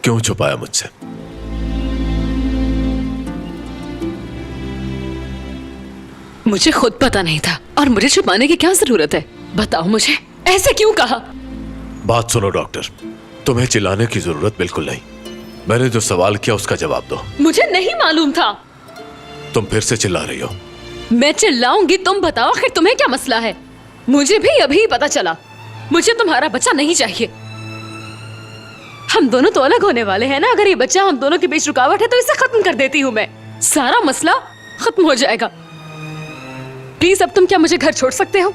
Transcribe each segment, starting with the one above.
क्यों छुपाया मुझसे? मुझे खुद पता नहीं था और मुझे छुपाने की क्या जरूरत है? बताओ मुझे, ऐसे क्यों कहा? बात सुनो डॉक्टर, तुम्हें चिल्लाने की जरूरत बिल्कुल नहीं। मैंने जो सवाल किया उसका जवाब दो। मुझे नहीं मालूम था। तुम फिर से चिल्ला रही हो। मैं चिल्लाऊंगी? तुम बताओ आखिर तुम्हें क्या मसला है? मुझे भी अभी पता चला। मुझे तुम्हारा बच्चा नहीं चाहिए। हम दोनों तो अलग होने वाले हैं ना। अगर ये बच्चा हम दोनों के बीच रुकावट है तो इसे खत्म कर देती हूँ मैं। सारा मसला खत्म हो जाएगा। प्लीज अब तुम क्या मुझे घर छोड़ सकते हो?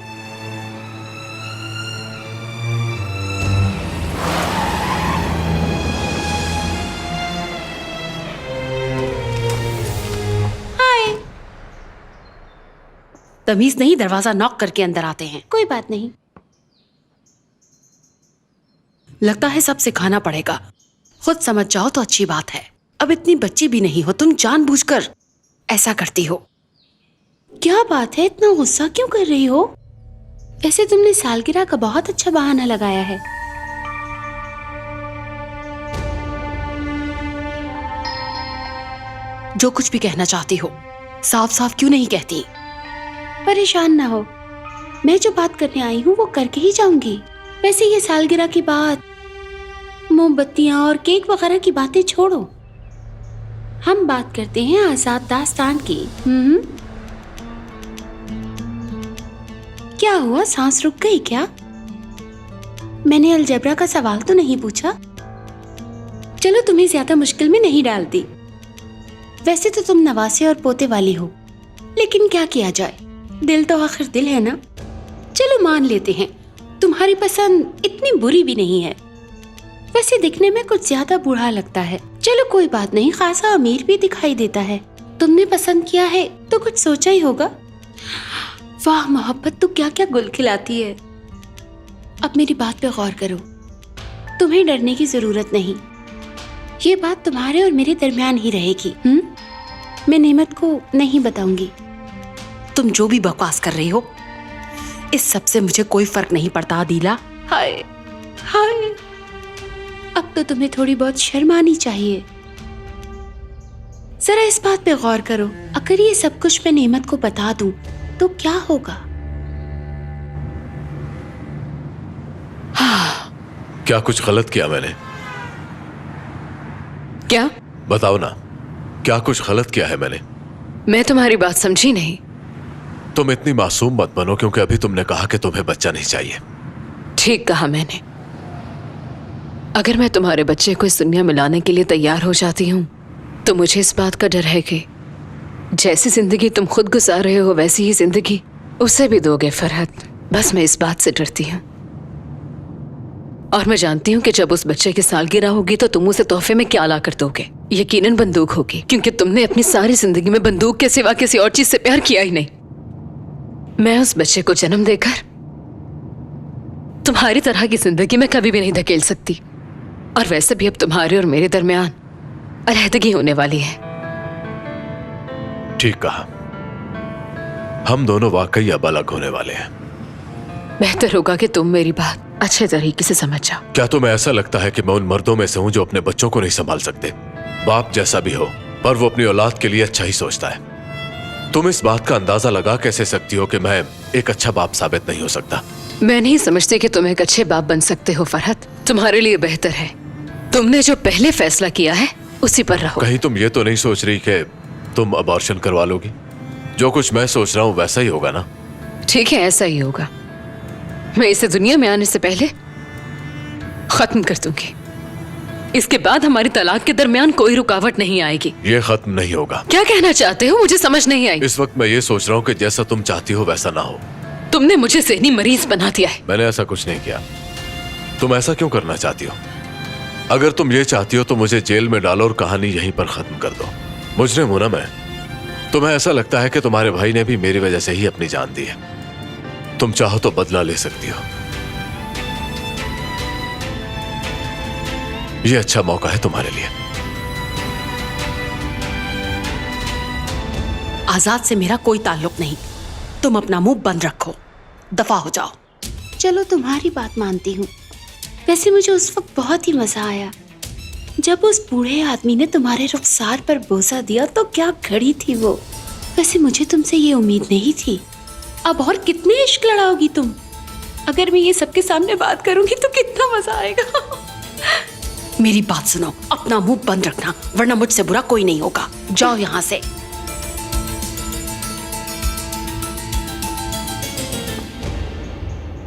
हाय। तमीज नहीं, दरवाजा नॉक करके अंदर आते हैं। कोई बात नहीं। लगता है सब सिखाना पड़ेगा। खुद समझ जाओ तो अच्छी बात है। अब इतनी बच्ची भी नहीं हो, तुम जानबूझकर ऐसा करती हो। क्या बात है, इतना गुस्सा क्यों कर रही हो? ऐसे तुमने सालगिरह का बहुत अच्छा बहाना लगाया है। जो कुछ भी कहना चाहती हो साफ साफ क्यों नहीं कहती? परेशान ना हो, मैं जो बात करने आई हूँ वो करके ही जाऊंगी। वैसे ये सालगिरह की बात, मोमबत्तियां और केक वगैरह की बातें छोड़ो। हम बात करते हैं आजाद दास्तान की। क्या हुआ, सांस रुक गई क्या? मैंने अलजेब्रा का सवाल तो नहीं पूछा। चलो तुम्हें ज्यादा मुश्किल में नहीं डालती। वैसे तो तुम नवासे और पोते वाली हो, लेकिन क्या किया जाए, दिल तो आखिर दिल है ना। चलो मान लेते हैं तुम्हारी पसंद इतनी बुरी भी नहीं है। वैसे दिखने में कुछ ज्यादा बूढ़ा लगता है। चलो कोई बात नहीं, खासा अमीर भी दिखाई देता है। तुमने पसंद किया है तो कुछ सोचा ही होगा। वाह मोहब्बत, तू क्या क्या गुल खिलाती है। अब मेरी बात पे गौर करो। तुम्हें डरने की जरूरत नहीं। ये बात तुम्हारे और मेरे दरमियान ही रहेगी। मैं नेमत को नहीं बताऊंगी। तुम जो भी बकवास कर रही हो, इस सब से मुझे कोई फर्क नहीं पड़ता आदिला। हाय हाय, अब तो तुम्हें थोड़ी बहुत शर्म आनी चाहिए। जरा इस बात पे गौर करो, अगर ये सब कुछ मैं नेमत को बता दूं तो क्या होगा? क्या कुछ गलत किया मैंने? क्या? बताओ ना, क्या कुछ गलत किया है मैंने? मैं तुम्हारी बात समझी नहीं। तुम इतनी मासूम मत बनो, क्योंकि अभी तुमने कहा कि तुम्हें बच्चा नहीं चाहिए। ठीक कहा मैंने। अगर मैं तुम्हारे बच्चे को इस दुनिया में लाने के लिए तैयार हो जाती हूँ तो मुझे इस बात का डर है कि जैसी जिंदगी तुम खुद गुजार रहे हो वैसी ही जिंदगी उसे भी दोगे फरहत। बस मैं इस बात से डरती हूँ। और मैं जानती हूँ कि जब उस बच्चे की सालगिरह होगी तो तुम उसे तोहफे में क्या ला कर दोगे। यकीनन बंदूक होगी, क्योंकि तुमने अपनी सारी जिंदगी में बंदूक के सिवा किसी और चीज से प्यार किया ही नहीं। मैं उस बच्चे को जन्म देकर तुम्हारी तरह की जिंदगी में कभी भी नहीं धकेल सकती। और वैसे भी अब तुम्हारे और मेरे दरमियान अलहदगी होने वाली है। ठीक कहा, हम दोनों वाकई अब अलग होने वाले हैं। बेहतर होगा कि तुम मेरी बात अच्छे तरीके से समझ जाओ। क्या तुम्हें ऐसा लगता है कि मैं उन मर्दों में से हूं जो अपने बच्चों को नहीं संभाल सकते? बाप जैसा भी हो, पर वो अपनी औलाद के लिए अच्छा ही सोचता है। तुम इस बात का अंदाजा लगा कैसे सकती हो कि मैं एक अच्छा बाप साबित नहीं हो सकता? मैं नहीं समझती कि तुम एक अच्छे बाप बन सकते हो फरहत। तुम्हारे लिए बेहतर है तुमने जो पहले फैसला किया है उसी पर रहो। कहीं तुम ये तो नहीं सोच रही कि तुम अबॉर्शन करवा लोगी? जो कुछ मैं सोच रहा हूँ वैसा ही होगा ना? ठीक है, ऐसा ही होगा। मैं इसे दुनिया में आने से पहले खत्म कर दूंगी। इसके बाद हमारी तलाक के दरमियान कोई रुकावट नहीं आएगी। ये खत्म नहीं होगा। क्या कहना चाहते हो? मुझे समझ नहीं आई। इस वक्त मैं ये सोच रहा हूँ कि जैसा तुम चाहती हो वैसा ना हो। तुमने मुझे ज़हनी मरीज बना दिया है। मैंने ऐसा कुछ नहीं किया। तुम ऐसा क्यों करना चाहती हो? अगर तुम ये चाहती हो तो मुझे जेल में डालो और कहानी यहीं पर खत्म कर दो। मुजरिम हूं ना मैं। तुम्हें ऐसा लगता है कि तुम्हारे भाई ने भी मेरी वजह से ही अपनी जान दी है। तुम चाहो तो बदला ले सकती हो। ये अच्छा मौका है तुम्हारे लिए। आजाद से मेरा कोई ताल्लुक नहीं। तुम अपना मुंह बंद रखो, दफा हो जाओ। चलो तुम्हारी बात मानती हूँ। वैसे मुझे उस वक्त बहुत ही मजा आया जब उस बूढ़े आदमी ने तुम्हारे रुखसार पर बोसा दिया तो क्या घड़ी थी वो। वैसे मुझे तुमसे ये उम्मीद नहीं थी। अब और कितने इश्क लड़ाओगी तुम? अगर मैं ये सबके सामने बात करूंगी तो कितना मजा आएगा। मेरी बात सुनो, अपना मुंह बंद रखना वरना मुझसे बुरा कोई नहीं होगा। जाओ यहाँ से।